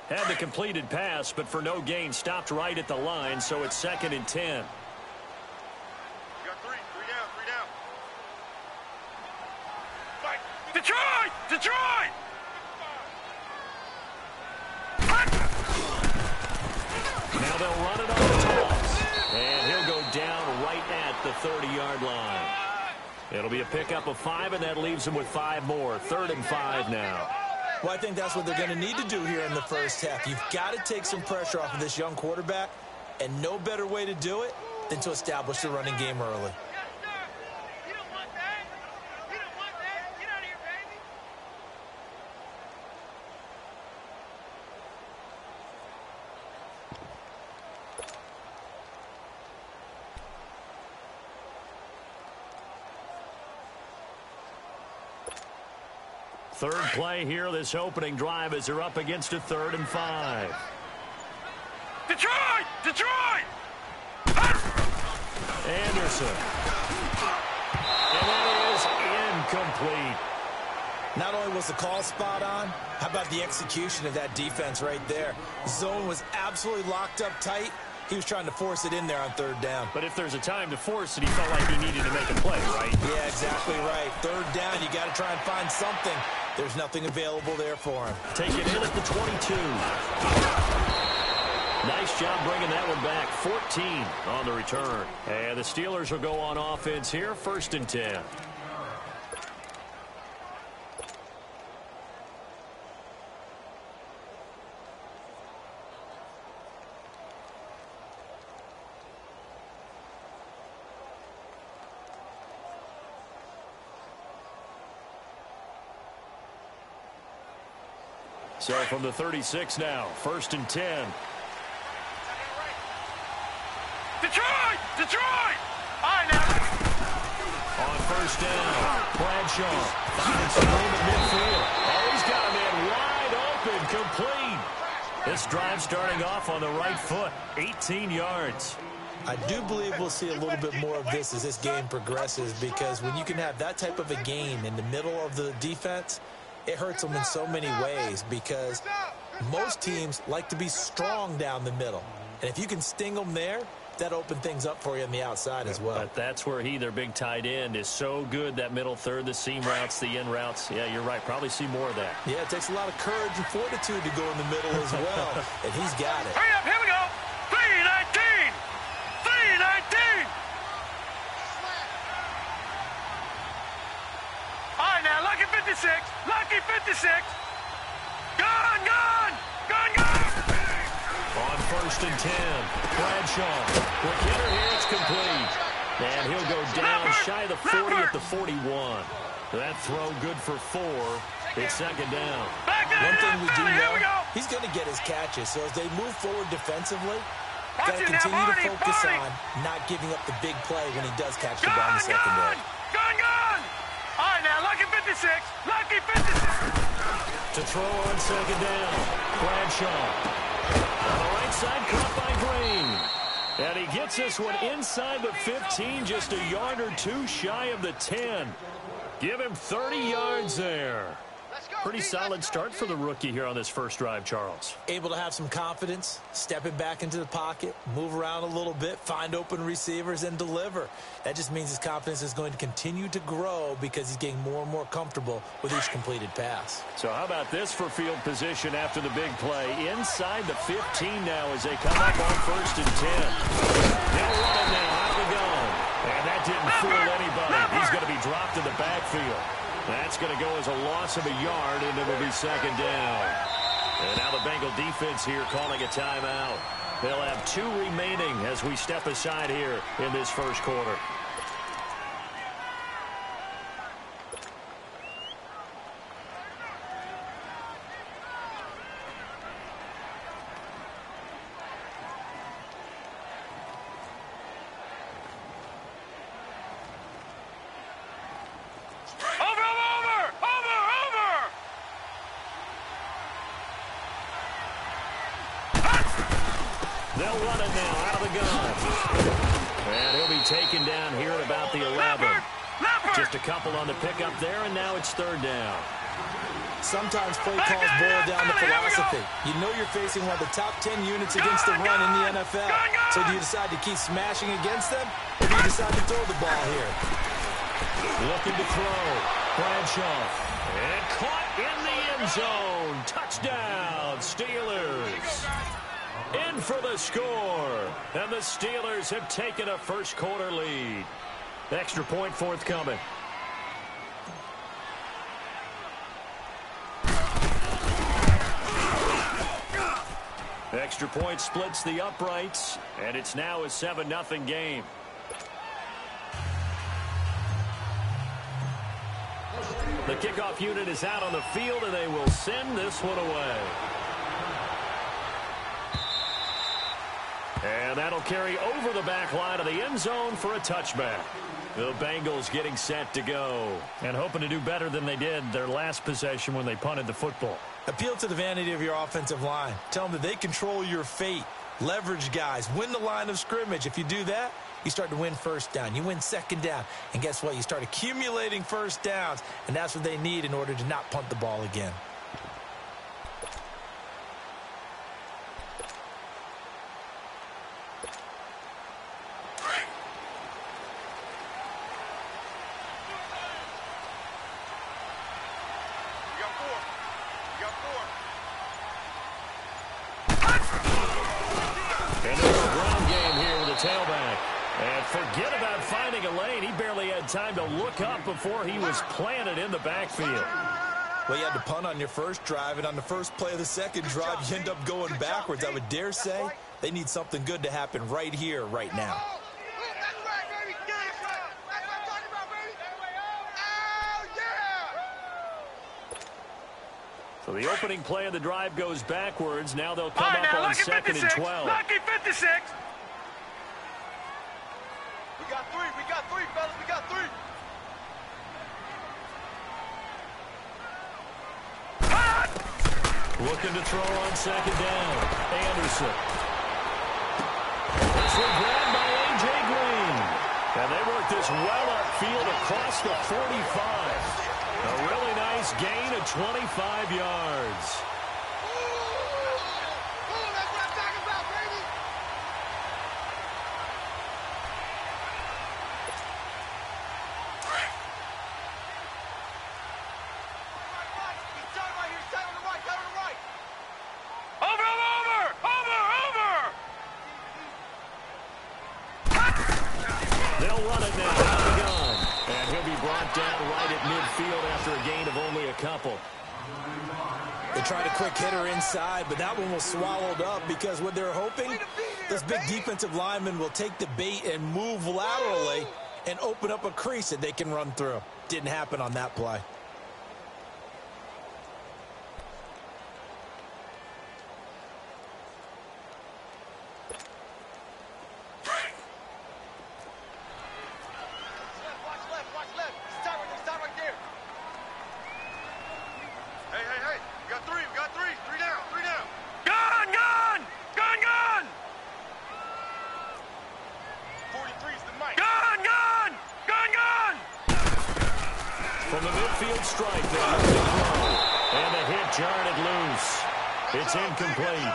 Had the completed pass, but for no gain, stopped right at the line, so it's 2nd and 10. Got three down. Fight. Detroit! Detroit! Now they'll run it on the toss. And he'll go down right at the 30-yard line. It'll be a pickup of 5, and that leaves him with 5 more. 3rd and 5 now. Well, I think that's what they're going to need to do here in the first half. You've got to take some pressure off of this young quarterback, and no better way to do it than to establish the running game early. Third play here, this opening drive, as they're up against a 3rd and 5. Detroit! Detroit! Anderson. And that is incomplete. Not only was the call spot on, how about the execution of that defense right there? Zone was absolutely locked up tight. He was trying to force it in there on 3rd down. But if there's a time to force it, he felt like he needed to make a play, right? Yeah, exactly right. 3rd down, you got to try and find something. There's nothing available there for him. Take it in at the 22. Nice job bringing that one back. 14 on the return. And the Steelers will go on offense here, 1st and 10. So from the 36 now, 1st and 10. Detroit! Detroit! All right, now. On 1st down, Bradshaw finds some room at midfield. Oh, he's got a man wide open, complete. This drive starting off on the right foot, 18 yards. I do believe we'll see a little bit more of this as this game progresses, because when you can have that type of a gain in the middle of the defense, it hurts them in so many ways, because most teams like to be strong down the middle. And if you can sting them there, that opens things up for you on the outside as well. But that's where their big tight end, is so good, that middle third, the seam routes, the in routes. Yeah, you're right. Probably see more of that. Yeah, it takes a lot of courage and fortitude to go in the middle as well, and he's got it. Hurry up, here we go. 319! 319! All right, now, lucky 56. Lucky 56. Gone, gone! Gone, gone! On 1st and 10, Bradshaw. Quick hitter here, it's complete. And he'll go down shy of the 40 at the 41. That throw good for 4. It's 2nd down. One thing we do know, he's going to get his catches. So as they move forward defensively, got to continue to focus on not giving up the big play when he does catch the ball in the secondary. Gone, gone! All right, now, lucky 56. Lucky 56. To throw on 2nd down, Bradshaw. On the right side, caught by Green. And he gets this one inside the 15, just a yard or 2 shy of the 10. Give him 30 yards there. Pretty solid start for the rookie here on this first drive, Charles. Able to have some confidence, stepping back into the pocket, move around a little bit, find open receivers, and deliver. That just means his confidence is going to continue to grow because he's getting more and more comfortable with each completed pass. So how about this for field position after the big play? Inside the 15 now as they come up on 1st and 10. They'll run it now out of the gun. And that didn't fool anybody. He's going to be dropped in the backfield. That's going to go as a loss of a yard, and it'll be 2nd down. And now the Bengal defense here calling a timeout. They'll have 2 remaining as we step aside here in this first quarter. They'll run it now out of the gun. And he'll be taken down here at about the 11. Just a couple on the pickup there, and now it's 3rd down. Sometimes play calls boil down to philosophy. You know you're facing one of the top 10 units against the run in the NFL. So do you decide to keep smashing against them, or do you decide to throw the ball here? Looking to throw. Bradshaw. And caught in the end zone. Touchdown, Steelers. In for the score. And the Steelers have taken a first quarter lead. Extra point forthcoming. Extra point splits the uprights, and it's now a 7-0 game. The kickoff unit is out on the field, and they will send this one away. And that'll carry over the back line of the end zone for a touchback. The Bengals getting set to go and hoping to do better than they did their last possession when they punted the football. Appeal to the vanity of your offensive line. Tell them that they control your fate. Leverage guys. Win the line of scrimmage. If you do that, you start to win first down. You win second down. And guess what? You start accumulating first downs. And that's what they need in order to not punt the ball again. Tailback. And forget about finding a lane. He barely had time to look up before he was planted in the backfield. Well, you had to punt on your first drive, and on the first play of the second drive, you end up going backwards. I would dare say they need something good to happen right here, right now. So the opening play of the drive goes backwards. Now they'll come up on 2nd and 12. Lucky 56. We got three, fellas. We got three. Looking to throw on 2nd down. Anderson. This one grabbed by A.J. Green. And they work this well upfield across the 45. A really nice gain of 25 yards. They tried a quick hitter inside, but that one was swallowed up because what they're hoping, this big defensive lineman will take the bait and move laterally and open up a crease that they can run through. Didn't happen on that play. From the midfield strike, they let it throw. And the hit jarred it loose. It's incomplete.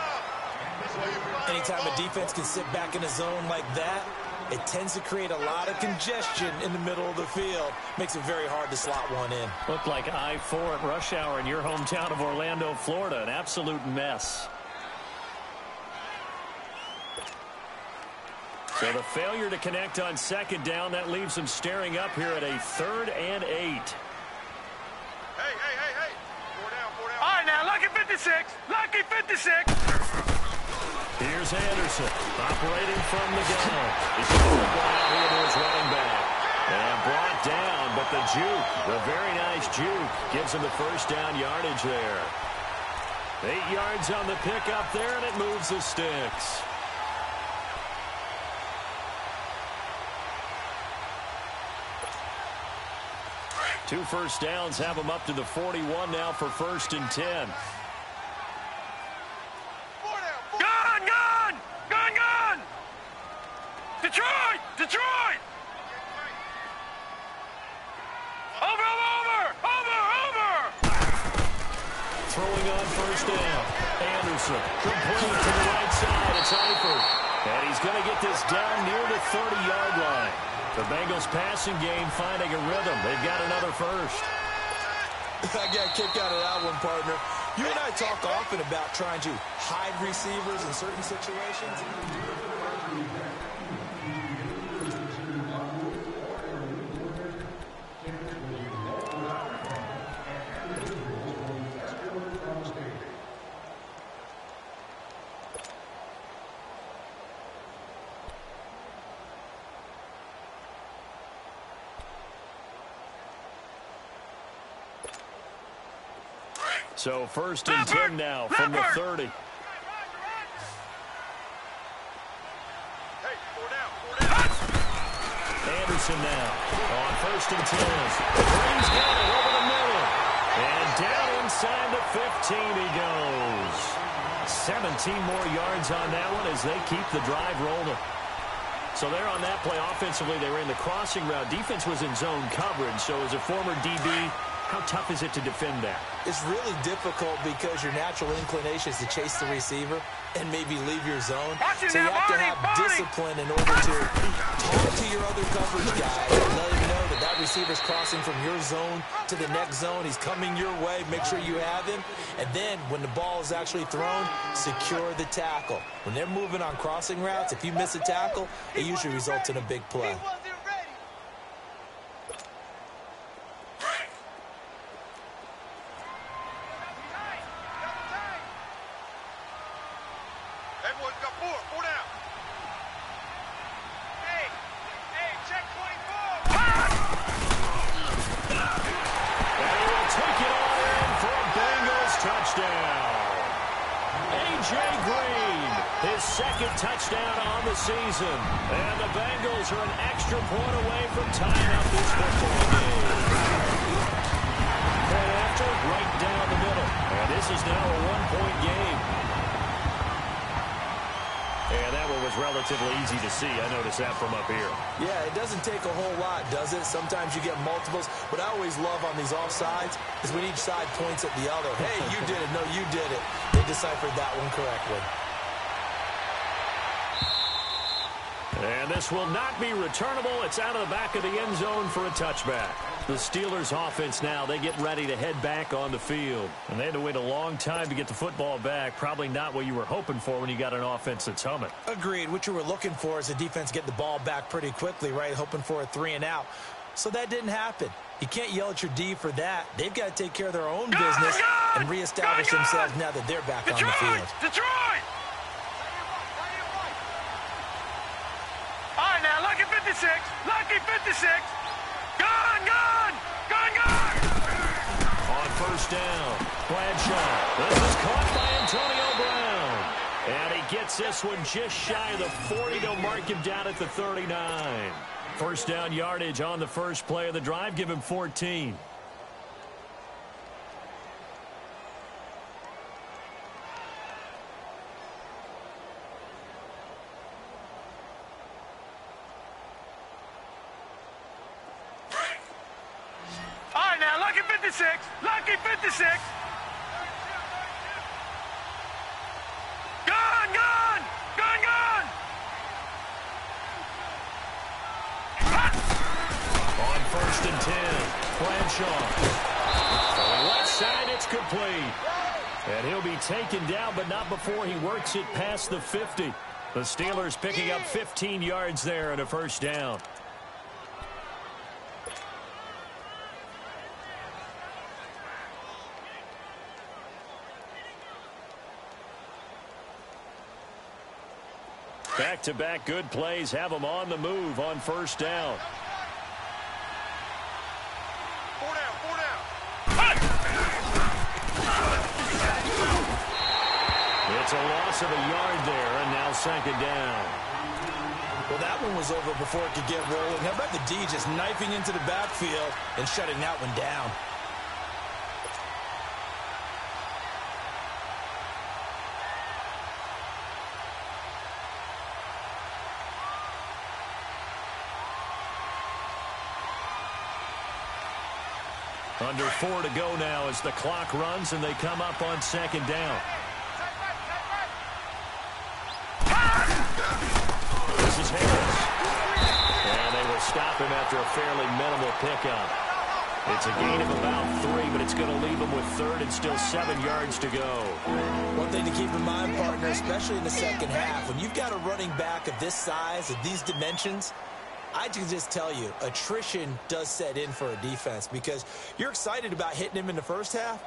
Anytime a defense can sit back in a zone like that, it tends to create a lot of congestion in the middle of the field. Makes it very hard to slot one in. Looked like I-4 at rush hour in your hometown of Orlando, Florida. An absolute mess. So the failure to connect on 2nd down, that leaves them staring up here at a 3rd and 8. Hey. 4 down. All right, now, lucky 56. Lucky 56. Here's Anderson, operating from the gun. He's going to look out here to his running back. And brought down, but the juke, the very nice juke, gives him the first down yardage there. 8 yards on the pickup there, and it moves the sticks. Two first downs have them up to the 41 now for 1st and 10. Gun! Detroit! Over! throwing on first down. Anderson, complete to the right side. It's Eifert. And he's going to get this down near the 30-yard line. The Bengals passing game finding a rhythm. They've got another first. I got a kick out of that one, partner. You and I talk often about trying to hide receivers in certain situations. So first and 10 now from the 30. Hey, 4 down. Anderson now on first and 10. Green's got it over the middle. And down inside the 15 he goes. 17 more yards on that one as they keep the drive rolling. So there on that play offensively, they were in the crossing route. Defense was in zone coverage. So as a former DB, how tough is it to defend that? It's really difficult because your natural inclination is to chase the receiver and maybe leave your zone. So you have to have discipline in order to talk to your other coverage guy and let him know that that receiver's crossing from your zone to the next zone. He's coming your way. Make sure you have him. And then when the ball is actually thrown, secure the tackle. When they're moving on crossing routes, if you miss a tackle, it usually results in a big play. Everyone's got 4 down. Hey, check 24. And he will take it on in for a Bengals touchdown. A.J. Green, his second touchdown on the season. And the Bengals are an extra point away from tying up this football game. And after, right down the middle. And this is now a one-point game. And that one was relatively easy to see. I noticed that from up here. Yeah, it doesn't take a whole lot, does it? Sometimes you get multiples. What I always love on these offsides is when each side points at the other. Hey, you did it. No, you did it. They deciphered that one correctly. And this will not be returnable. It's out of the back of the end zone for a touchback. The Steelers offense now, they get ready to head back on the field. And they had to wait a long time to get the football back. Probably not what you were hoping for when you got an offense that's humming. Agreed. What you were looking for is the defense get the ball back pretty quickly, right? Hoping for a 3-and-out. So that didn't happen. You can't yell at your D for that. They've got to take care of their own business and reestablish themselves now that they're back on the field. Detroit! All right, now, lucky 56. Lucky 56. Gone! On first down, Bradshaw. This is caught by Antonio Brown. And he gets this one just shy of the 40. They'll mark him down at the 39. First down yardage on the first play of the drive. Give him 14. All right, now, lucky 56. Lucky 56. Gone! On first and 10, Bradshaw. On the left side, it's complete. And he'll be taken down, but not before he works it past the 50. The Steelers picking up 15 yards there and a first down. Back-to-back good plays have them on the move on first down. 4 down. It's a loss of a yard there, and now second down. Well, that one was over before it could get rolling. How about the D just knifing into the backfield and shutting that one down? Under 4 to go now as the clock runs and they come up on second down. This is Harris. And they will stop him after a fairly minimal pickup. It's a gain of about 3, but it's going to leave him with third and still 7 yards to go. One thing to keep in mind, partner, especially in the second half, when you've got a running back of this size, of these dimensions, I can just tell you, attrition does set in for a defense because you're excited about hitting him in the first half.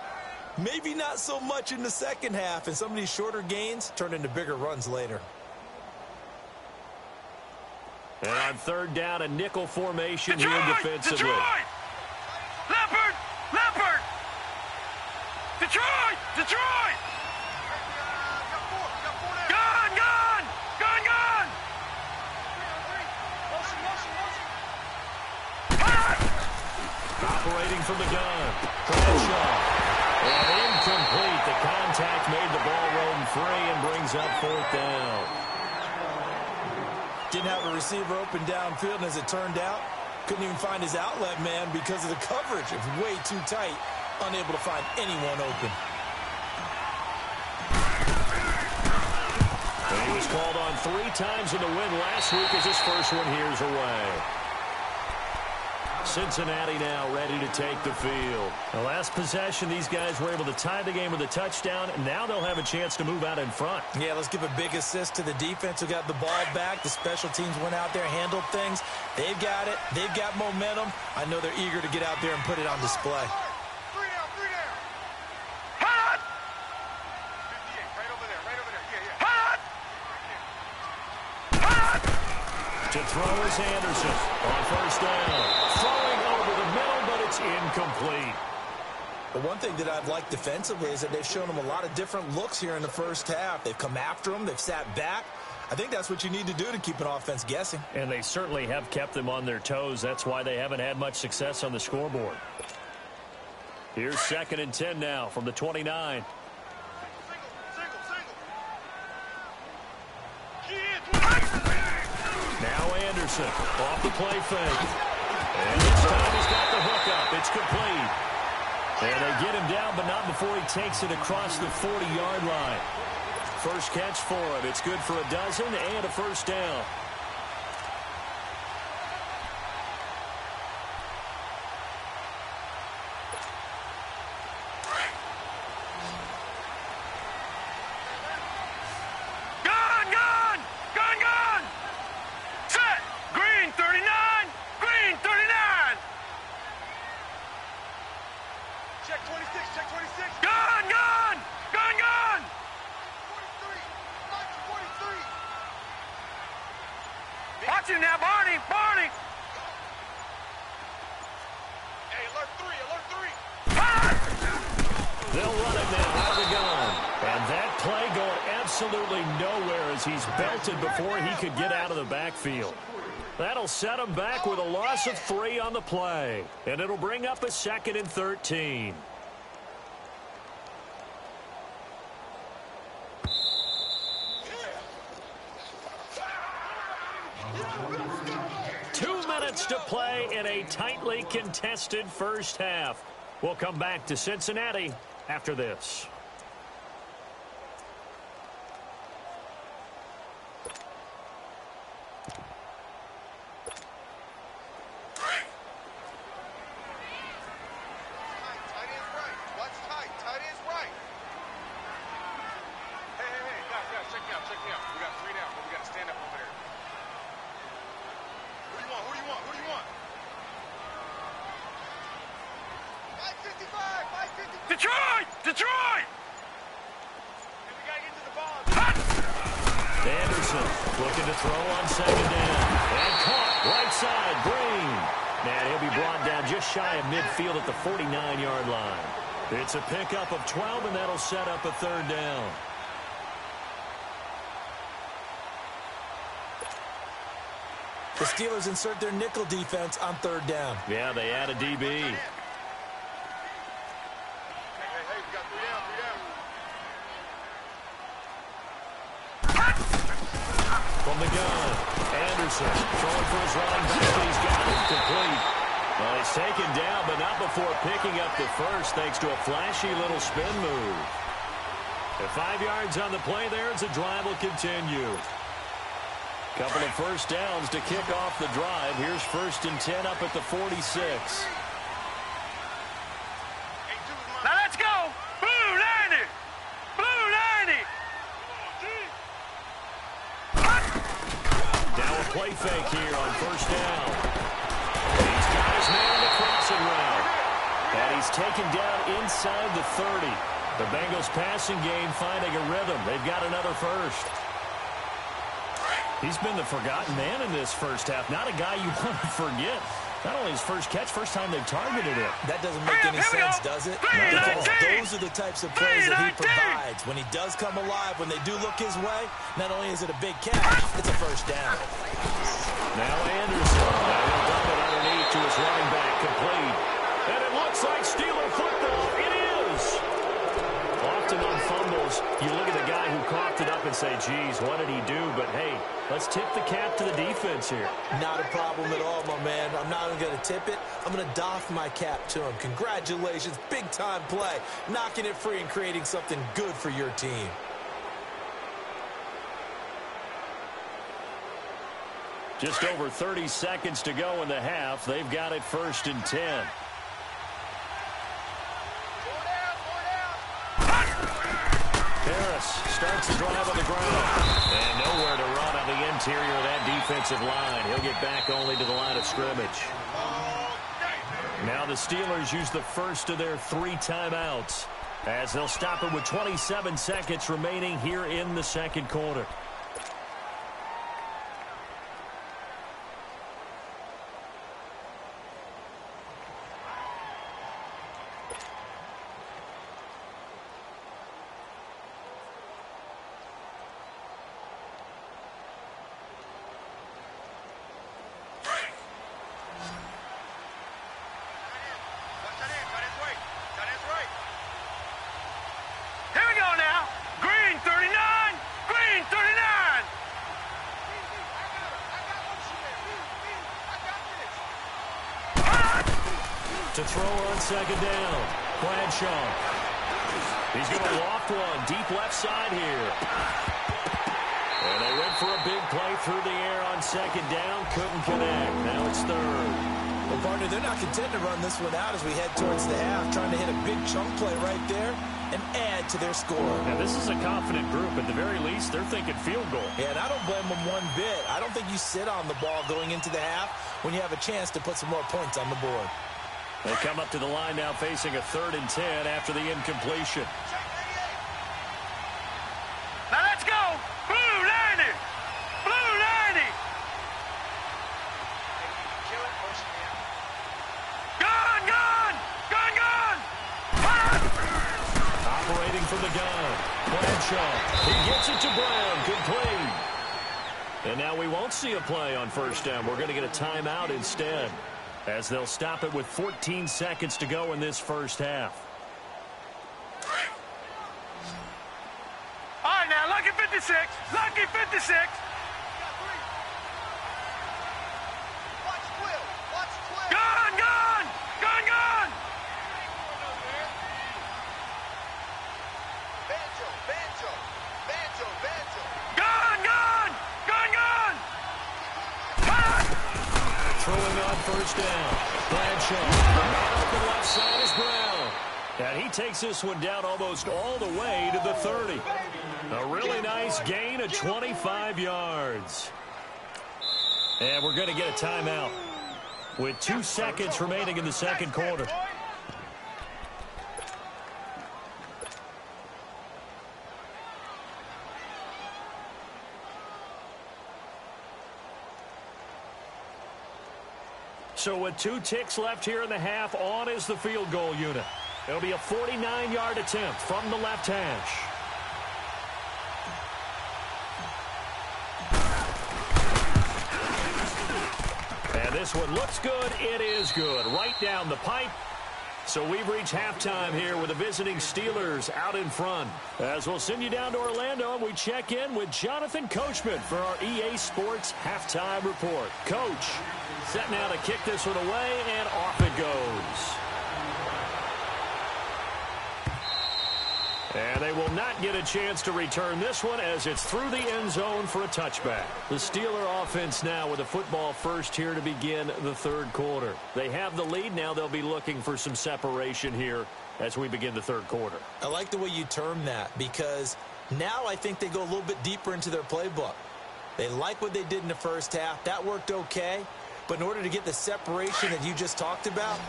Maybe not so much in the second half, and some of these shorter gains turn into bigger runs later. And on third down, a nickel formation here defensively. Detroit! Leopard! Leopard! Detroit! Detroit! Gone! Gone! Gone! Gone! Operating from the gun. Bradshaw. And incomplete. The contact made the ball roam free and brings up fourth down. Didn't have a receiver open downfield, and as it turned out, couldn't even find his outlet man because of the coverage. It was way too tight, unable to find anyone open. And he was called on 3 times in the win last week as his first one here's away. Cincinnati now ready to take the field. The last possession, these guys were able to tie the game with a touchdown, and now they'll have a chance to move out in front. Yeah, let's give a big assist to the defense who got the ball back. The special teams went out there, handled things. They've got it. They've got momentum. I know they're eager to get out there and put it on display. 3 down, 3 down. Hot! 58, right over there, yeah. Hot! Hot! To throw is Anderson on first down. Throwing over the middle, but it's incomplete. The one thing that I've liked defensively is that they've shown them a lot of different looks here in the first half. They've come after them. They've sat back. I think that's what you need to do to keep an offense guessing. And they certainly have kept them on their toes. That's why they haven't had much success on the scoreboard. Here's 2nd and 10 now from the 29. Now Anderson off the play fake. And this time he's got the hook up. It's complete. And they get him down, but not before he takes it across the 40-yard line. First catch for him. It's good for a dozen and a first down. Gone! Gone! Gone! Gone! Set! Green 39! Green 39! Check 26, check 26. Gone! Gone! Gone! Gone! 43, Mike 43. Watch him now, Barney! Barney! Hey, alert 3, alert 3. Hot! They'll run it now out of the gun. And that play going absolutely nowhere as he's belted before he could get out of the backfield. That'll set him back with a loss of 3 on the play. And it'll bring up a 2nd and 13. To play in a tightly contested first half. We'll come back to Cincinnati after this. Tight end's right. Watch tight. Tight end's right. Hey, guys, check me out. We got 3 down, but we got to stand up over there. Who do you want? 555! Detroit! Detroit! And we got to get to the ball. Hot! Anderson looking to throw on 2nd down. And caught right side, Green. And he'll be brought down just shy of midfield at the 49-yard line. It's a pickup of 12, and that'll set up a 3rd down. The Steelers insert their nickel defense on 3rd down. Yeah, they add a DB. Hey, we got 3 down. From the gun, Anderson throwing for his running back. He's got it complete. Well, he taken down, but not before picking up the first, thanks to a flashy little spin move. At 5 yards on the play there, as the drive will continue. Couple of first downs to kick off the drive. Here's 1st and 10 up at the 46. Now let's go! Blue 90! Blue 90! Now a play fake here on 1st down. He's got his man in the crossing route. And he's taken down inside the 30. The Bengals passing game finding a rhythm. They've got another first. He's been the forgotten man in this first half. Not a guy you want to forget. Not only his first catch, first time they've targeted it. That doesn't make any sense, does it? Because those are the types of plays that he provides. When he does come alive, when they do look his way, not only is it a big catch, it's a first down. Now Anderson. Now he'll dump it underneath to his running back, complete. And it looks like Steeler football. It is. Often on fumbles, you look at the guy who coughed it up and say, geez, what did he do? But, hey, let's tip the cap to the defense here. Not a problem at all, my man. I'm not even going to tip it. I'm going to doff my cap to him. Congratulations. Big-time play. Knocking it free and creating something good for your team. Just over 30 seconds to go in the half. They've got it 1st and 10. Harris starts the drive on the ground. And nowhere to run on the interior of that defensive line. He'll get back only to the line of scrimmage. Now the Steelers use the first of their 3 timeouts, as they'll stop it with 27 seconds remaining here in the second quarter. To throw on second down, Bradshaw. He's going to loft one deep left side here. And they went for a big play through the air on second down. Couldn't connect. Now it's 3rd. Well, partner, they're not content to run this one out as we head towards the half, trying to hit a big chunk play right there and add to their score. Now, this is a confident group. At the very least, they're thinking field goal. Yeah, and I don't blame them one bit. I don't think you sit on the ball going into the half when you have a chance to put some more points on the board. They come up to the line now facing a 3rd and 10 after the incompletion. Now let's go! Blue 90! Blue 90! Gun! Gun! Gun! Gun! Operating from the gun. Bradshaw. He gets it to Brown. Complete. And now we won't see a play on 1st down. We're going to get a timeout instead, as they'll stop it with 14 seconds to go in this first half. All right, now, lucky 56. Lucky 56. Gun! Gun! Gun! Gun! Gun! Gun! Gun! Gun! Throwing on 1st down. Bradshaw. Up the left side is Brown. And he takes this one down almost all the way to the 30. A really nice gain of 25 yards. And we're going to get a timeout with 2 seconds remaining in the second quarter. So with 2 ticks left here in the half, on is the field goal unit. It'll be a 49-yard attempt from the left hash. And this one looks good. It is good. Right down the pipe. So we've reached halftime here with the visiting Steelers out in front. As we'll send you down to Orlando, and we check in with Jonathan Coachman for our EA Sports Halftime Report. Coach, set now to kick this one away, and off it goes. not get a chance to return this one as it's through the end zone for a touchback. The Steeler offense now with a football first here to begin the third quarter. They have the lead. Now they'll be looking for some separation here as we begin the third quarter. I like the way you term that because now I think they go a little bit deeper into their playbook. They like what they did in the first half. That worked okay. But in order to get the separation that you just talked about,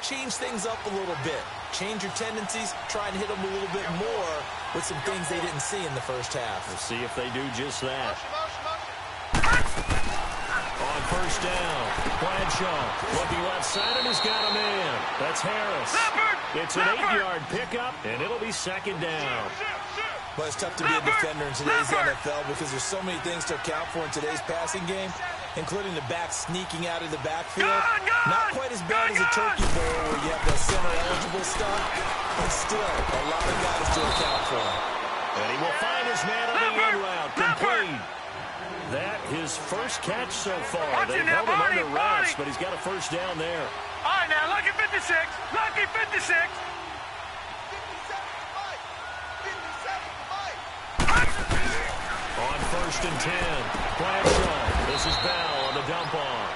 change things up a little bit. Change your tendencies, try and hit them a little bit more with some things they didn't see in the first half. We'll see if they do just that. On first down, Bradshaw looking left side and he's got a man. That's Harris. It's an 8-yard pickup, and it'll be second down. But it's tough to be a defender in today's NFL because there's so many things to account for in today's passing game, including the back sneaking out of the backfield. Not quite as bad as a turkey bowl where you have the center-eligible stuff, but still a lot of guys to account for. And he will find his man on the end route. Complete. That his first catch so far. They've held him under wraps, but he's got a first down there. All right, now, lucky 56. Lucky 56. On first and 10, Bradshaw. This is Bell on the dump off.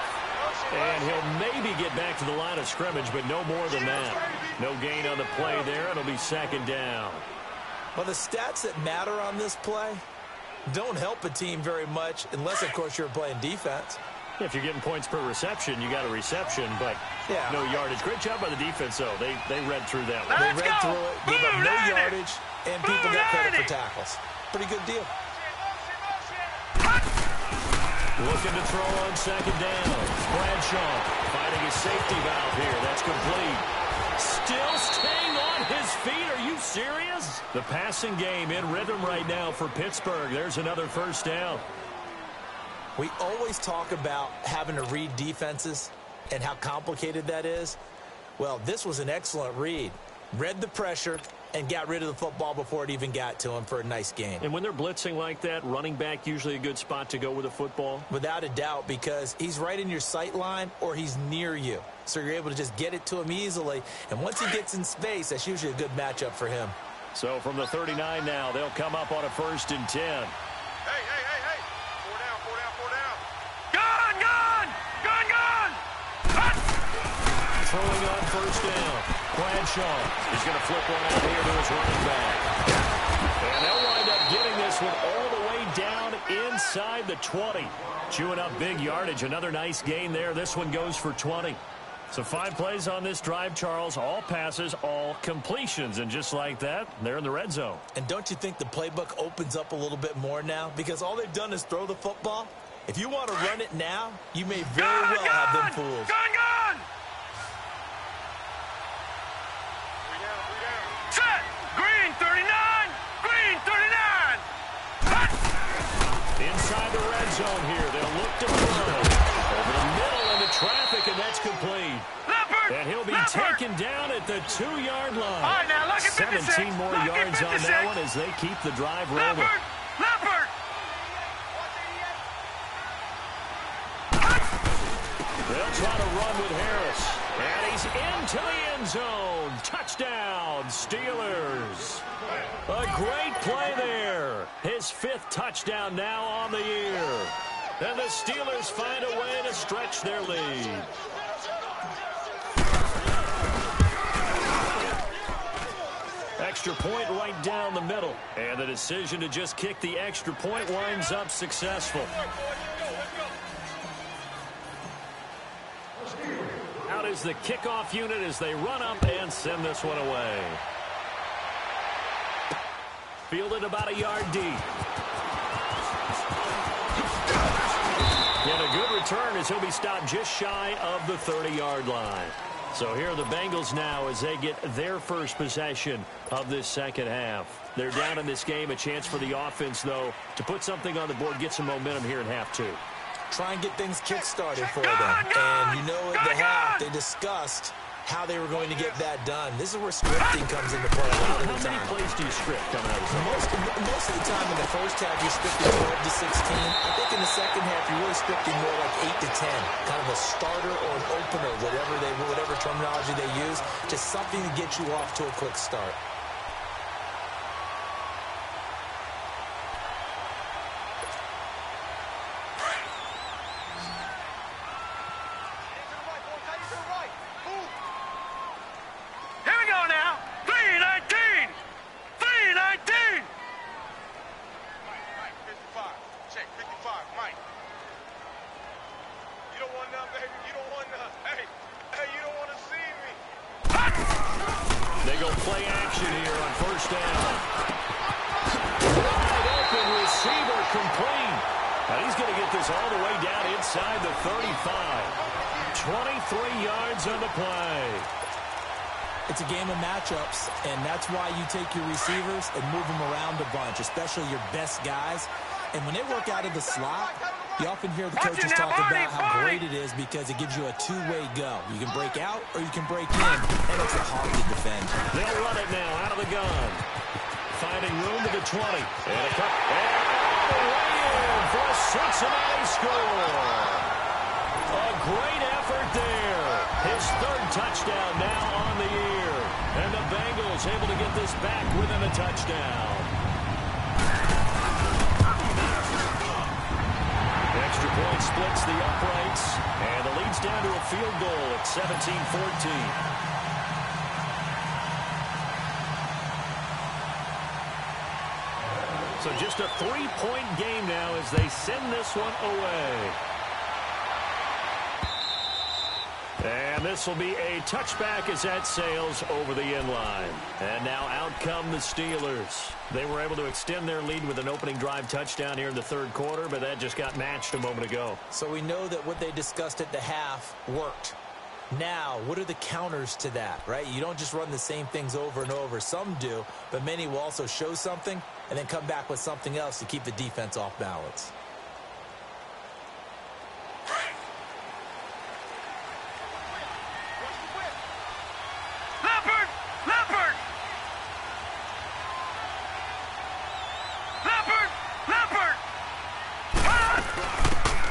And he'll maybe get back to the line of scrimmage, but no more than that. No gain on the play there. It'll be second down. Well, the stats that matter on this play don't help a team very much unless, of course, you're playing defense. If you're getting points per reception, you got a reception, but no yardage. Great job by the defense, though. They read through that one. They read through it, gave up no yardage, and people got credit for tackles. Pretty good deal. Looking to throw on second down. Bradshaw finding his safety valve here. That's complete. Still staying on his feet. Are you serious? The passing game in rhythm right now for Pittsburgh. There's another first down. We always talk about having to read defenses and how complicated that is. Well, this was an excellent read. Read the pressure and got rid of the football before it even got to him for a nice gain. And when they're blitzing like that, running back usually a good spot to go with the football? Without a doubt, because he's right in your sight line or he's near you. So you're able to just get it to him easily. And once he gets in space, that's usually a good matchup for him. So from the 39 now, they'll come up on a first and 10. Hey. 4 down. Gone! Throwing on first down. Bradshaw is going to flip one out here to his running back. And they'll wind up getting this one all the way down inside the 20. Chewing up big yardage. Another nice gain there. This one goes for 20. So 5 plays on this drive, Charles. All passes, all completions. And just like that, they're in the red zone. And don't you think the playbook opens up a little bit more now? Because all they've done is throw the football. If you want to run it now, you may very well have them fooled. Gone! Set! Green 39! Green 39! Inside the red zone here. They'll look to throw. Over the middle into traffic, and that's complete. And he'll be taken down at the 2-yard line. All right, now, lucky 56. 17 more yards on that one as they keep the drive rolling. Leopard! They'll try to run with Harris. And he's into the end zone. Touchdown, Steelers. A great play there. His 5th touchdown now on the year. And the Steelers find a way to stretch their lead. Extra point right down the middle. And the decision to just kick the extra point winds up successful. Out is the kickoff unit as they run up and send this one away. Fielded about a yard deep. And a good return as he'll be stopped just shy of the 30-yard line. So here are the Bengals now as they get their first possession of this second half. They're down in this game. A chance for the offense, though, to put something on the board, get some momentum here in half 2. Try and get things kick-started for them. And you know at the half, they discussed how they were going to get that done. This is where scripting comes into play a lot of the time. How many plays do you script coming out of the Most of the time in the first half, you're scripting 12 to 16. I think in the second half, you're really scripting more like 8 to 10. Kind of a starter or an opener, whatever terminology they use. Just something to get you off to a quick start. They go play action here on first down. Wide open receiver complete. And he's going to get this all the way down inside the 35. 23 yards on the play. It's a game of matchups, and that's why you take your receivers and move them around a bunch, especially your best guys. And when they work out of the slot, you often hear the coaches talk about how great it is because it gives you a two-way go. You can break out or you can break in, and it's hard to defend. They'll run it now out of the gun. Finding room to the 20. And a cut. And all the way in for a Cincinnati score. A great effort there. His third touchdown now on the year. And the Bengals able to get this back within a touchdown. The extra point splits the uprights. And the lead's down to a field goal at 17-14. So just a three-point game now as they send this one away. And this will be a touchback as that sails over the end line. And now out come the Steelers. They were able to extend their lead with an opening drive touchdown here in the third quarter, but that just got matched a moment ago. So we know that what they discussed at the half worked. Now, what are the counters to that, right? You don't just run the same things over and over. Some do, but many will also show something and then come back with something else to keep the defense off balance.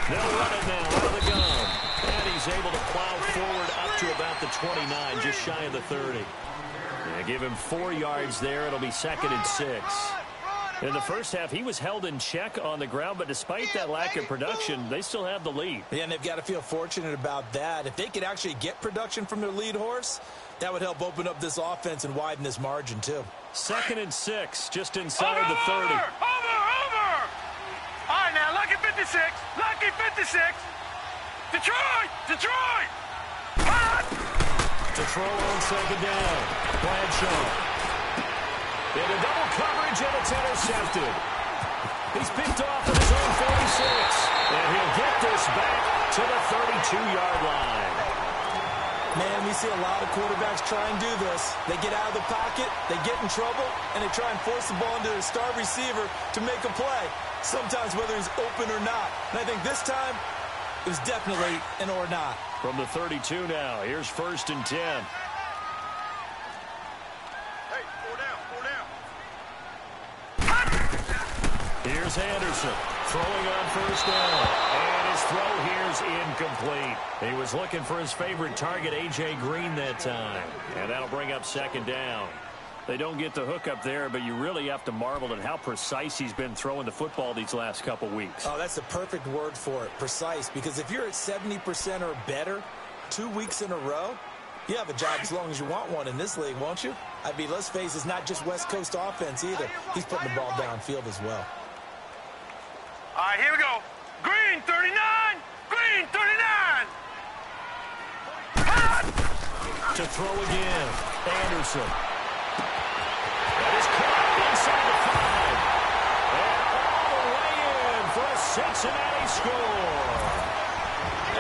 They'll run it now out of the gun. And he's able to plow forward up to about the 29, just shy of the 30. Yeah, give him 4 yards there. It'll be 2nd and 6. In the first half, he was held in check on the ground, but despite that lack of production, they still have the lead. Yeah, and they've got to feel fortunate about that. If they could actually get production from their lead horse, that would help open up this offense and widen this margin, too. 2nd and 6, just inside the 30. Over! All right, now, lucky 56. Lucky 56. Detroit! To throw on 2nd down. Bradshaw. Into double coverage, and it's intercepted. He's picked off at his own 46. And he'll get this back to the 32-yard line. Man, we see a lot of quarterbacks try and do this. They get out of the pocket, they get in trouble, and they try and force the ball into their star receiver to make a play, sometimes whether he's open or not. And I think this time, it was definitely an or not. From the 32 now, here's 1st and 10. Here's Anderson throwing on 1st down. And his throw here's incomplete. He was looking for his favorite target, A.J. Green, that time. And that'll bring up 2nd down. They don't get the hook up there, but you really have to marvel at how precise he's been throwing the football these last couple weeks. Oh, that's the perfect word for it, precise. Because if you're at 70% or better 2 weeks in a row, you have a job as long as you want one in this league, won't you? I mean, let's face it, it's not just West Coast offense either. He's putting the ball downfield as well. All right, here we go. Green, 39. Green, 39. To throw again. Anderson. That is caught inside the 5. And all the way in for a Cincinnati score.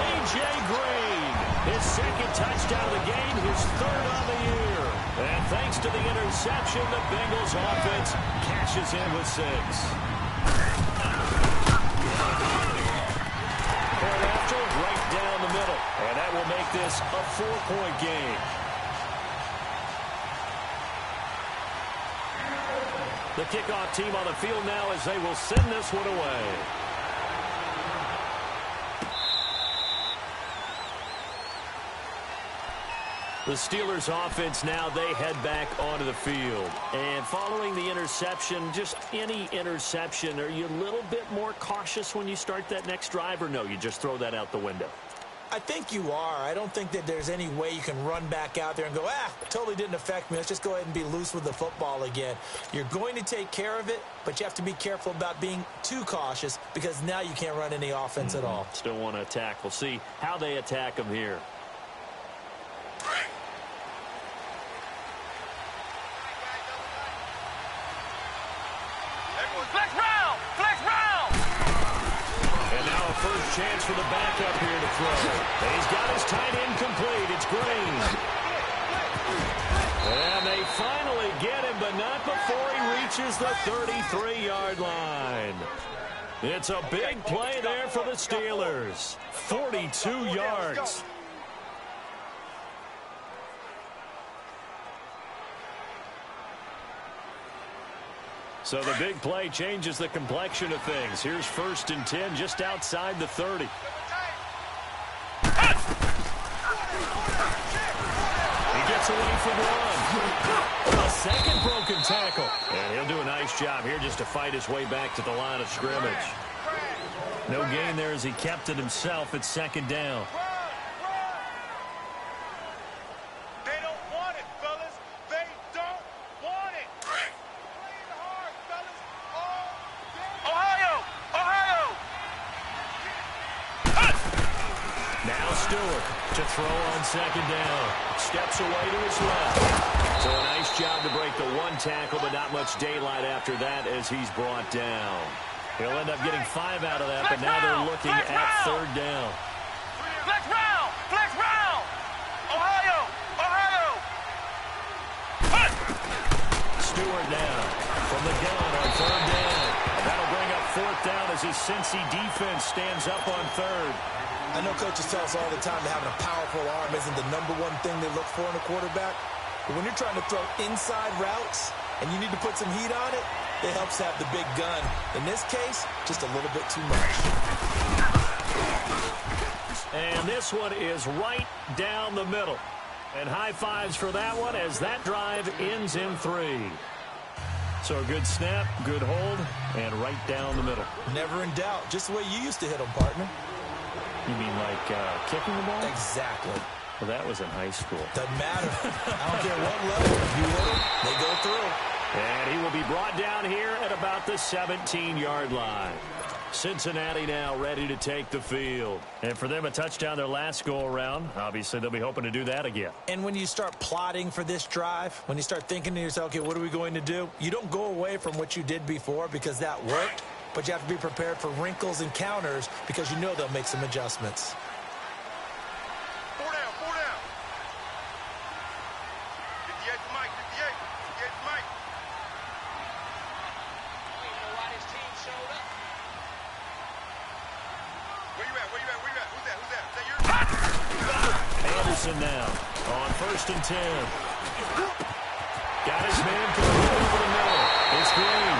A.J. Green, his 2nd touchdown of the game, his 3rd on the year. And thanks to the interception, the Bengals offense cashes in with 6. And after, right down the middle. And that will make this a 4-point game. The kickoff team on the field now as they will send this one away. The Steelers offense now, they head back onto the field. And following the interception, just any interception, are you a little bit more cautious when you start that next drive, or no, you just throw that out the window? I think you are. I don't think that there's any way you can run back out there and go, totally didn't affect me. Let's just go ahead and be loose with the football again. You're going to take care of it, but you have to be careful about being too cautious because now you can't run any offense at all. Still want to attack. We'll see how they attack them here. Flex round! Flex round! And now a first chance for the backup here to throw. And he's got his tight end complete. It's Green. And they finally get him, but not before he reaches the 33-yard line. It's a big play there for the Steelers. 42 yards. So the big play changes the complexion of things. Here's 1st and 10 just outside the 30. He gets away from one. A second broken tackle. And he'll do a nice job here just to fight his way back to the line of scrimmage. No gain there as he kept it himself at 2nd down. They don't want it, fellas. They don't want it. Playing hard, fellas. Ohio! Ohio! Now Stewart to throw on 2nd down. Steps away to his left. So a nice job to break the one tackle, but not much daylight after that as he's brought down. He'll end up getting 5 out of that, but now they're looking at 3rd down. Flex round! Flex round! Ohio! Ohio! Stewart now from the gun on 3rd down. That'll bring up 4th down as his Cincy defense stands up on 3rd. I know coaches tell us all the time that having a powerful arm isn't the #1 thing they look for in a quarterback. But when you're trying to throw inside routes and you need to put some heat on it, it helps to have the big gun. In this case, just a little bit too much. And this one is right down the middle. And high fives for that one as that drive ends in 3. So a good snap, good hold, and right down the middle. Never in doubt. Just the way you used to hit them, partner. You mean like kicking the ball? Exactly. Well, that was in high school. Doesn't matter. I don't care what level. You hit them, they go through. And he will be brought down here at about the 17-yard line. Cincinnati now ready to take the field. And for them, a touchdown their last go-around. Obviously, they'll be hoping to do that again. And when you start plotting for this drive, when you start thinking to yourself, okay, what are we going to do? You don't go away from what you did before because that worked, but you have to be prepared for wrinkles and counters because you know they'll make some adjustments. 4 down, 4 down. 58 to Mike, 58. 58 to Mike. Where you at? Where you at? Where you at? Who's that? Who's that? Is that yours? Anderson now on 1st and 10. Got his man coming over the middle. It's Green.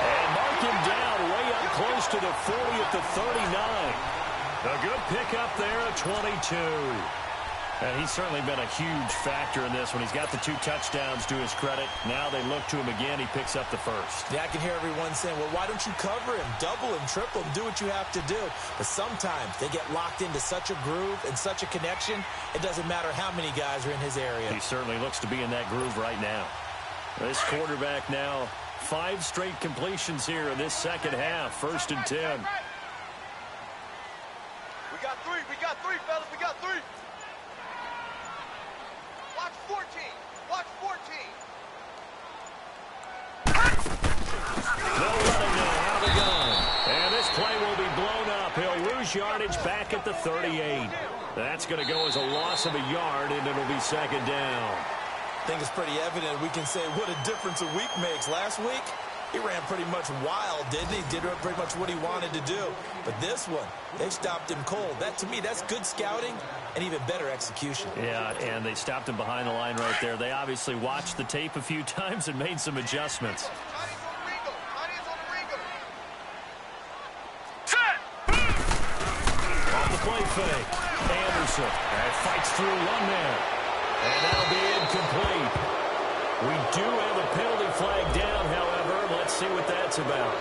And mark him down way up close to the 40 at the 39. A good pickup there at 22. And he's certainly been a huge factor in this one. He's got the 2 touchdowns to his credit. Now they look to him again. He picks up the 1st. Yeah, I can hear everyone saying, well, why don't you cover him, double him, triple him, do what you have to do. But sometimes they get locked into such a groove and such a connection, it doesn't matter how many guys are in his area. He certainly looks to be in that groove right now. This quarterback now, 5 straight completions here in this second half. 1st and 10. We got 3. We got 3, fellas. We got 3. Watch 14. Watch 14. They'll run it now out of the gun. And this play will be blown up. He'll lose yardage back at the 38. That's going to go as a loss of a yard, and it'll be 2nd down. I think it's pretty evident we can say what a difference a week makes. Last week, he ran pretty much wild, didn't he? Did pretty much what he wanted to do. But this one, they stopped him cold. That, to me, that's good scouting and even better execution. Yeah, and they stopped him behind the line right there. They obviously watched the tape a few times and made some adjustments. Off the play fake. Anderson fights through one man. And that'll be incomplete. We do have a penalty flag down, however. Let's see what that's about.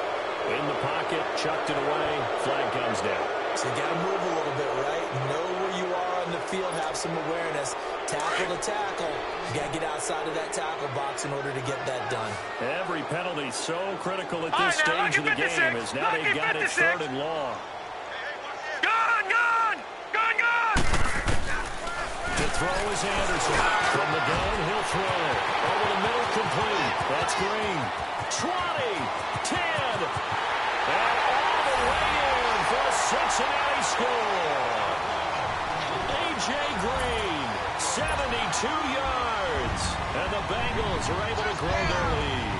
In the pocket, chucked it away. Flag comes down. So you got to move a little bit, right? Know where you are on the field, have some awareness. Tackle to tackle. You got to get outside of that tackle box in order to get that done. Every penalty so critical at this stage of the game as now they've got it 3rd and long. Gun, gun! Gun, gun! To throw is Anderson. From the gun, he'll throw. Over the middle, complete. That's Green. 20, 10, and all the way in for a Cincinnati score. A.J. Green, 72 yards. And the Bengals are able to grow their lead.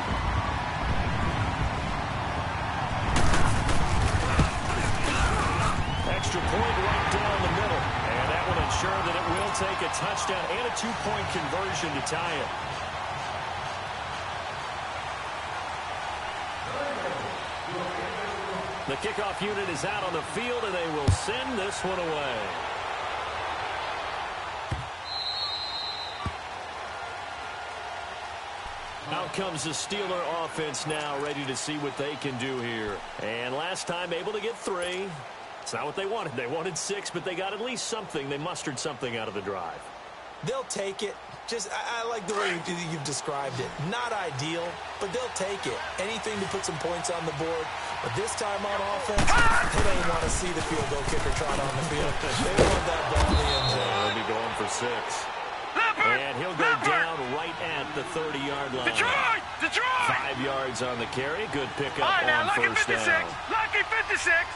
Extra point right down the middle. And that will ensure that it will take a touchdown and a two-point conversion to tie it. The kickoff unit is out on the field, and they will send this one away. Out comes the Steeler offense now, ready to see what they can do here. And last time able to get 3. It's not what they wanted. They wanted 6, but they got at least something. They mustered something out of the drive. They'll take it. I like the way you've described it. Not ideal, but they'll take it. Anything to put some points on the board. But this time on offense, they don't want to see the field goal kicker trot on the field. They want that ball in the end zone. They'll be going for 6. And he'll go down right at the 30-yard line. Detroit! 5 yards on the carry. Good pickup on first down. Lucky 56.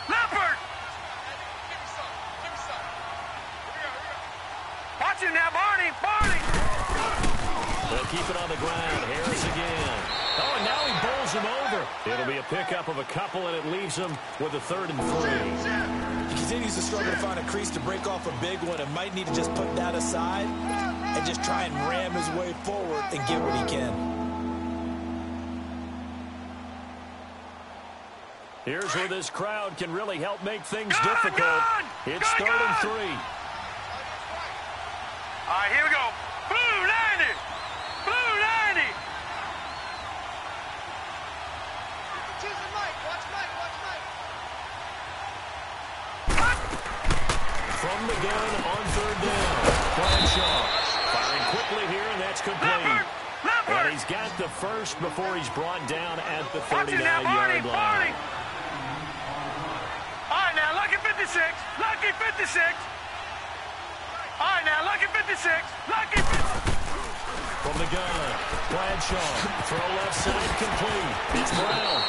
Leopard! Watch him now, Barney! They'll keep it on the ground. Harris again. Oh, and now he bowls him over. It'll be a pickup of a couple, and it leaves him with a 3rd and 3. He continues to struggle to find a crease to break off a big one and might need to just put that aside and just try and ram his way forward and get what he can. Here's where this crowd can really help make things difficult. It's 3rd and 3. All right, here we go. Blue 90! Blue 90! From the gun on 3rd down. Bradshaw firing quickly here, and that's complete. And he's got the first before he's brought down at the 39-yard line. All right, now, lucky 56. Lucky 56. All right, now, lucky 56. Lucky 56. From the gun, Bradshaw. Throw left side complete. It's Brown.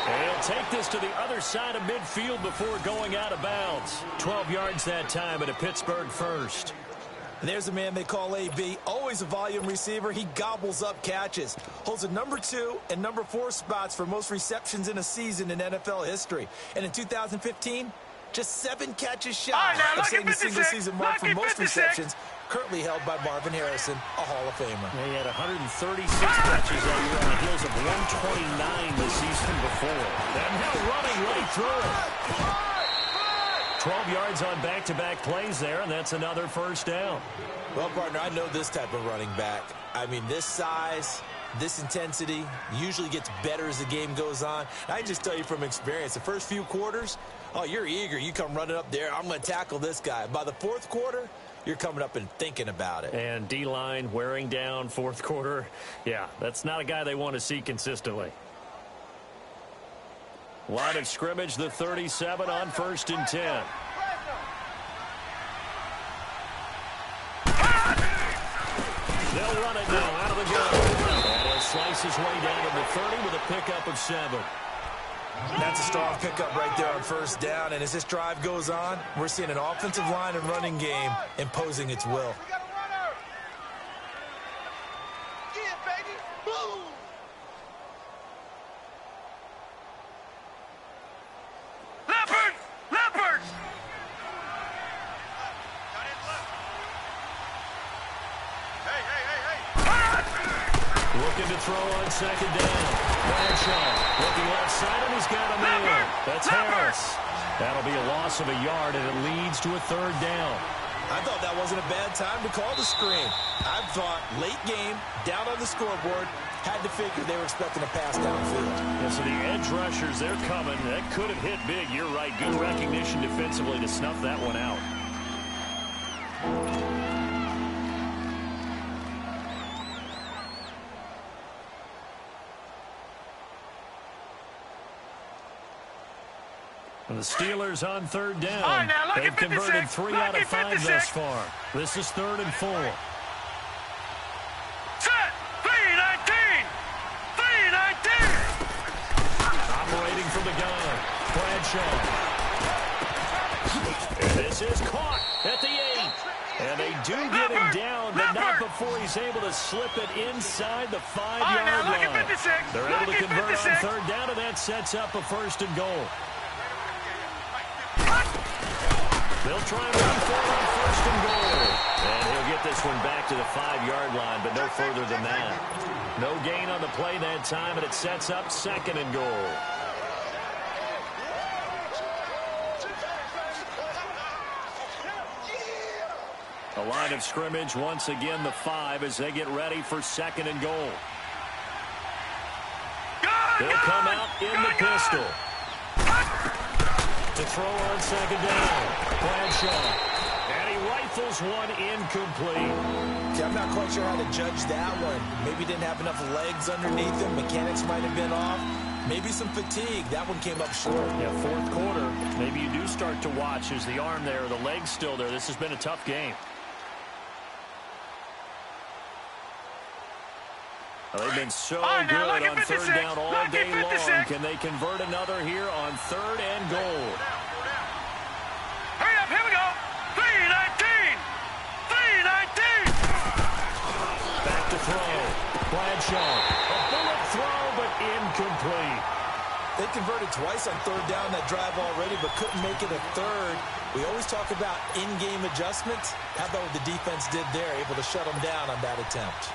And he'll take this to the other side of midfield before going out of bounds. 12 yards that time at a Pittsburgh first. And there's a man they call AB, always a volume receiver. He gobbles up catches, holds the number 2 and number 4 spots for most receptions in a season in NFL history. And in 2015, just 7 catches shy of setting the single-season mark for most receptions, currently held by Marvin Harrison, a Hall of Famer. He had 136 catches that year on the heels of 129 the season before. And now running right through it. 12 yards on back-to-back plays there, and that's another first down. Well, partner, I know this type of running back. I mean, this size, this intensity usually gets better as the game goes on. I can just tell you from experience, the first few quarters, oh, you're eager. You come running up there, I'm going to tackle this guy. By the 4th quarter, you're coming up and thinking about it. And D-line wearing down 4th quarter. Yeah, that's not a guy they want to see consistently. Line of scrimmage, the 37 on 1st and 10. They'll run it now out of the gun. And he'll slice his way down to the 30 with a pickup of 7. That's a strong pickup right there on 1st down. And as this drive goes on, we're seeing an offensive line and running game imposing its will. Looking to throw on 2nd down. Bradshaw looking left side, and he's got a man. That's Harris. That'll be a loss of a yard, and it leads to a 3rd down. I thought that wasn't a bad time to call the screen. I thought late game, down on the scoreboard, had to figure they were expecting a pass downfield. Yeah, so the edge rushers, they're coming. That could have hit big. You're right. Good recognition defensively to snuff that one out. And the Steelers on third down. All right, now, lucky They've converted 56. 3 out of 5 56. thus far. This is 3rd and 4. Set. 3-19. 3-19. Operating from the gun. Bradshaw. And this is caught at the 8. And they do get him down, but not before he's able to slip it inside the 5-yard line. They're able to convert on third down, and that sets up a 1st and goal. They'll try and run for it on 1st and goal. And he'll get this one back to the 5-yard line, but no further than that. No gain on the play that time, and it sets up 2nd and goal. The line of scrimmage, once again, the 5 as they get ready for 2nd and goal. They'll come out in the pistol. To throw on 2nd down. Bradshaw. And he rifles one incomplete. See, I'm not quite sure how to judge that one. Maybe didn't have enough legs underneath him. Mechanics might have been off. Maybe some fatigue. That one came up short. Yeah, 4th quarter. Maybe you do start to watch. Is the arm there, the leg's still there? This has been a tough game. Well, they've been so good on 3rd down all day long. Can they convert another here on 3rd and goal? Hurry up, here we go. 3-19. 3-19. Back to throw. Bradshaw. A bullet throw, but incomplete. They converted twice on 3rd down that drive already, but couldn't make it a 3rd. We always talk about in-game adjustments. How about what the defense did there, able to shut them down on that attempt?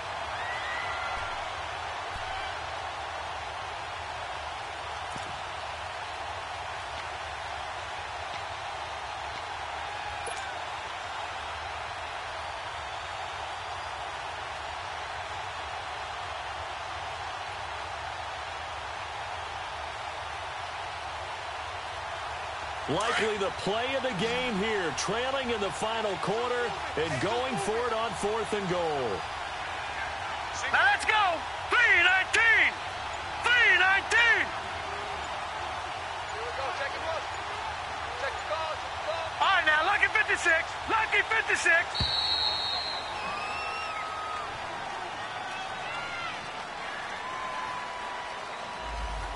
Likely the play of the game here, trailing in the final quarter and going for it on 4th and goal. Now let's go. 3-19. 3-19. All right, now, lucky 56. Lucky 56.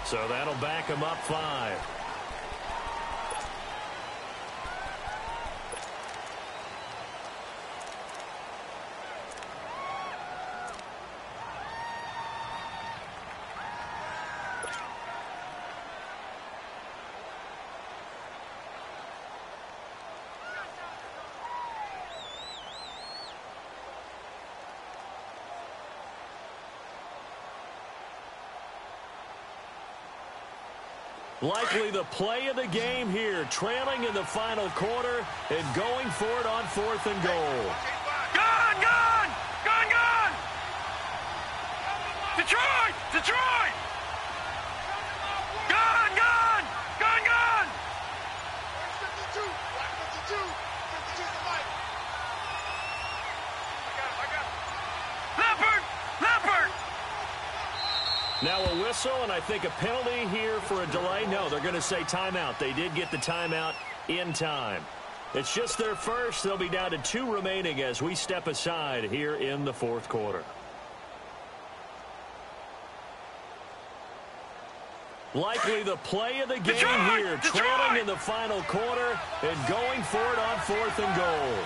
So that'll back him up 5. Likely the play of the game here, trailing in the final quarter and going for it on 4th and goal. Gone, gone, gone, gone. Detroit, Detroit. Gone, gone, gone, gone. 52, 52, 52 to Mike. I got him. Leopard, Leopard. Now a whistle, and I think a penalty here for a delay. No, they're going to say timeout. They did get the timeout in time. It's just their first. They'll be down to 2 remaining as we step aside here in the 4th quarter. Likely the play of the game here, trailing in the final quarter and going for it on 4th and goal.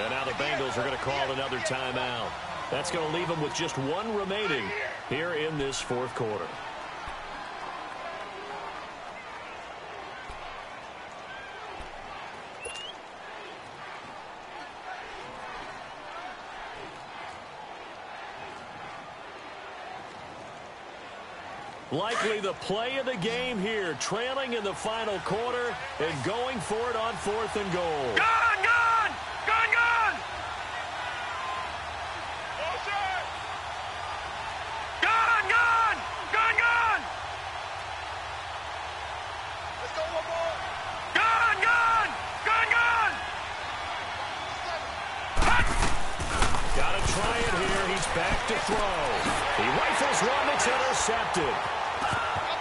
And now the Bengals are going to call another timeout. That's going to leave them with just 1 remaining here in this 4th quarter. Likely the play of the game here, trailing in the final quarter and going for it on 4th and goal. Gone, gone, gone, gone. Gone, gone, gone, gone. Let's go one more. Gone, gone, gone, gone. Got to try it here. He's back to throw. He rifles one that's intercepted.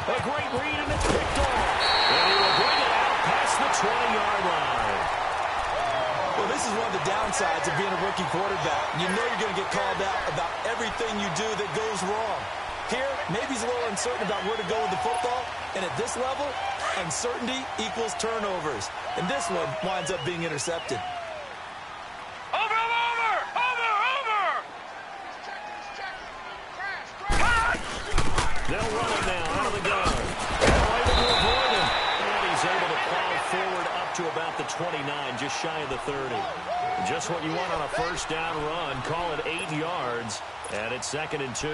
A great read, and it's picked off. And he will bring it out past the 20-yard line. Well, this is one of the downsides of being a rookie quarterback. You know you're going to get called out about everything you do that goes wrong. Here, maybe he's a little uncertain about where to go with the football. And at this level, uncertainty equals turnovers. And this one winds up being intercepted. Over! They'll run it now out of the gun. Able to avoid him. And he's able to plow forward up to about the 29, just shy of the 30. Just what you want on a first down run. Call it 8 yards. And it's 2nd and 2.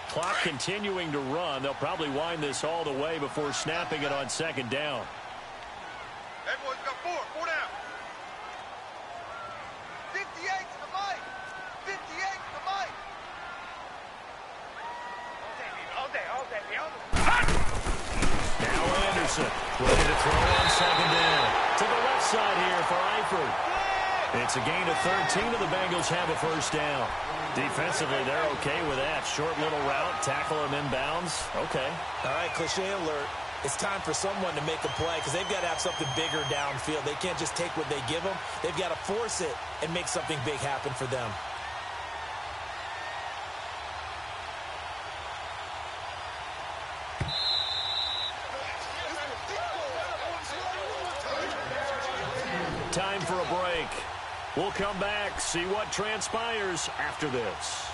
Clock continuing to run. They'll probably wind this all the way before snapping it on 2nd down. Everyone's got 4 down. 58 to the mic. 58 to the mic. All day. Now Anderson ready to throw on 2nd down. To the left side here for Eifert. It's a gain of 13, and the Bengals have a first down. Defensively, they're okay with that. Short little route, tackle him inbounds. Okay. All right, cliche alert. It's time for someone to make a play because they've got to have something bigger downfield. They can't just take what they give them. They've got to force it and make something big happen for them. Time for a break. We'll come back, see what transpires after this.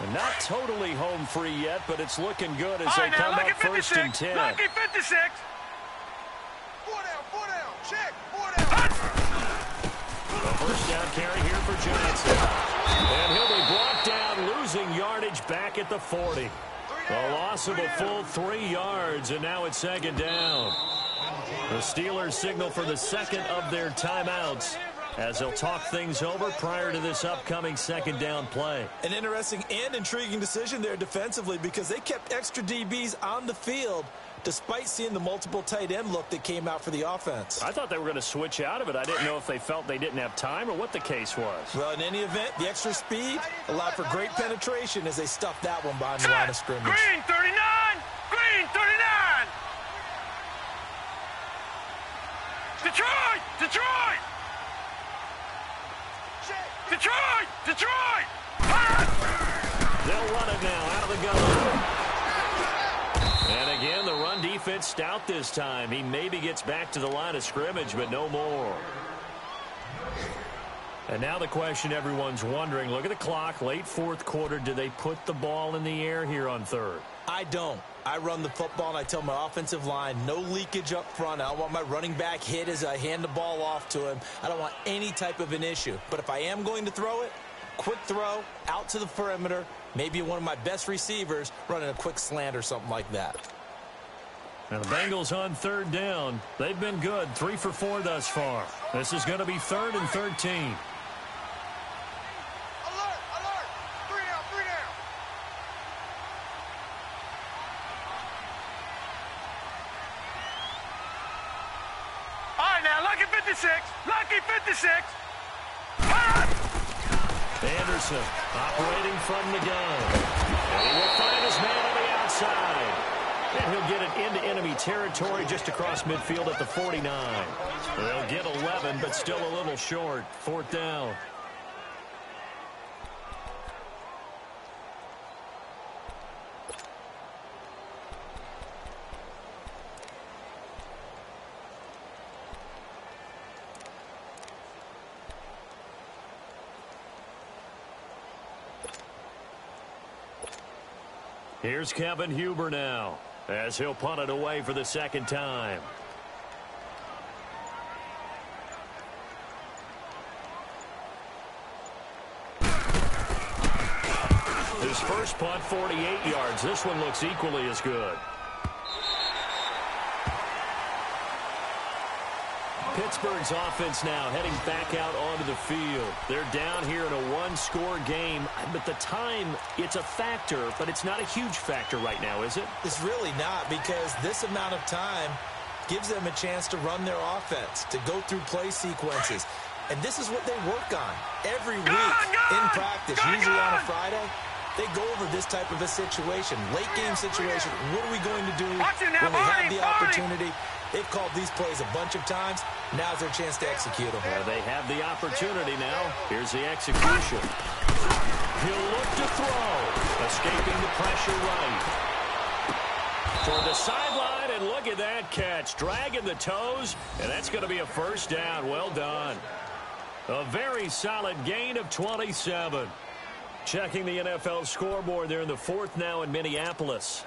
And not totally home free yet, but it's looking good as they come up 1st and 10. Lucky 56. 4 down. Check. 4 down. A first down carry here for Johnson. And he'll be brought down, losing yardage back at the 40. A loss of a full 3 yards, and now it's 2nd down. The Steelers signal for the 2nd of their timeouts as they'll talk things over prior to this upcoming 2nd down play. An interesting and intriguing decision there defensively because they kept extra DBs on the field despite seeing the multiple tight end look that came out for the offense. I thought they were going to switch out of it. I didn't know if they felt they didn't have time or what the case was. Well, in any event, the extra speed allowed for great penetration as they stuffed that one behind the line of scrimmage. Green 39. Green 39. Detroit. They'll run it now out of the gun. And again, the run defense stout this time. He maybe gets back to the line of scrimmage, but no more. And now the question everyone's wondering, look at the clock, late 4th quarter. Do they put the ball in the air here on 3rd? I don't. I run the football, and I tell my offensive line, no leakage up front. I don't want my running back hit as I hand the ball off to him. I don't want any type of an issue. But if I am going to throw it, quick throw, out to the perimeter, maybe one of my best receivers running a quick slant or something like that. Now the Bengals on 3rd down. They've been good, 3 for 4 thus far. This is going to be 3rd and 13. Alert. 3 down. All right, now, Lucky 56. Anderson operating from the gun. And he will find his man on the outside. And he'll get it into enemy territory just across midfield at the 49. They'll get 11, but still a little short. 4th down. Here's Kevin Huber now, as he'll punt it away for the 2nd time. His first punt, 48 yards. This one looks equally as good. Pittsburgh's offense now heading back out onto the field. They're down here in a one-score game, but the time, it's a factor, but it's not a huge factor right now, is it? It's really not, because this amount of time gives them a chance to run their offense, to go through play sequences. And this is what they work on every week in practice, usually on a Friday. They go over this type of a situation, late-game situation. What are we going to do when we have the opportunity? They've called these plays a bunch of times. Now's their chance to execute them. Well, they have the opportunity now. Here's the execution. He'll look to throw. Escaping the pressure right. For the sideline, and look at that catch. Dragging the toes, and that's going to be a first down. Well done. A very solid gain of 27. Checking the NFL scoreboard, they're in the fourth now in Minneapolis.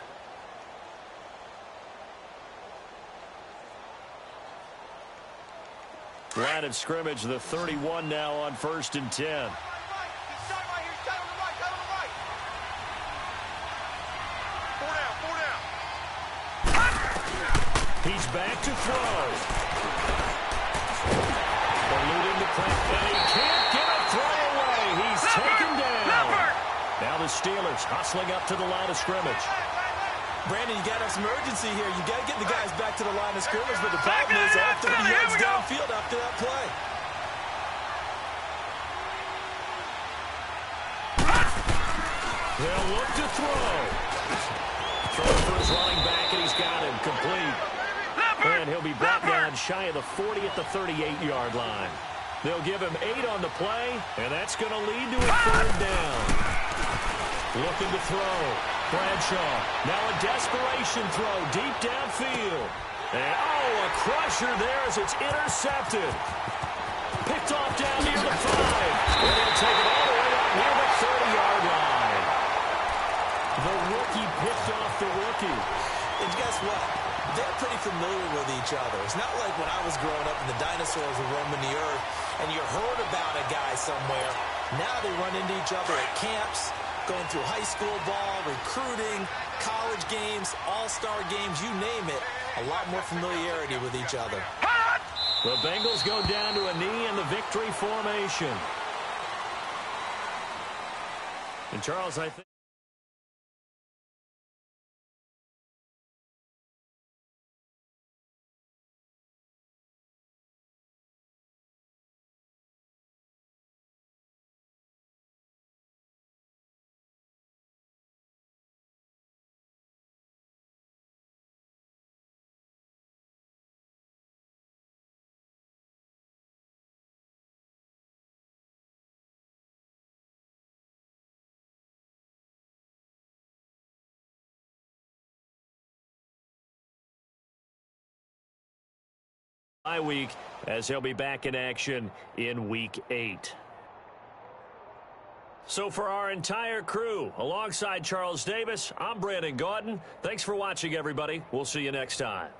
Line of scrimmage, the 31 now on 1st and 10. He's back to throw. Eluding the pressure, and he can't get a throw away. He's taken down. Now the Steelers hustling up to the line of scrimmage. Brandon, you got to have some urgency here. You got to get the guys back to the line of scrimmage, but the problem is all 30 yards downfield after that play. They'll look to throw. Throw for his running back, and he's got him complete. And he'll be brought down shy of the 40 at the 38-yard line. They'll give him 8 on the play, and that's going to lead to a third down. Looking to throw. Bradshaw. Now a desperation throw deep downfield. And, a crusher there as it's intercepted. Picked off down near the 5. And they'll take it all the way up near the 30-yard line. The rookie picked off the rookie. And guess what? They're pretty familiar with each other. It's not like when I was growing up and the dinosaurs were roaming the earth and you heard about a guy somewhere. Now they run into each other at camps, going through high school ball, recruiting, college games, all-star games, you name it. A lot more familiarity with each other. The Bengals go down to a knee in the victory formation. And Charles, I think bye week, as he'll be back in action in Week 8. So for our entire crew, alongside Charles Davis, I'm Brandon Gaudin. Thanks for watching, everybody. We'll see you next time.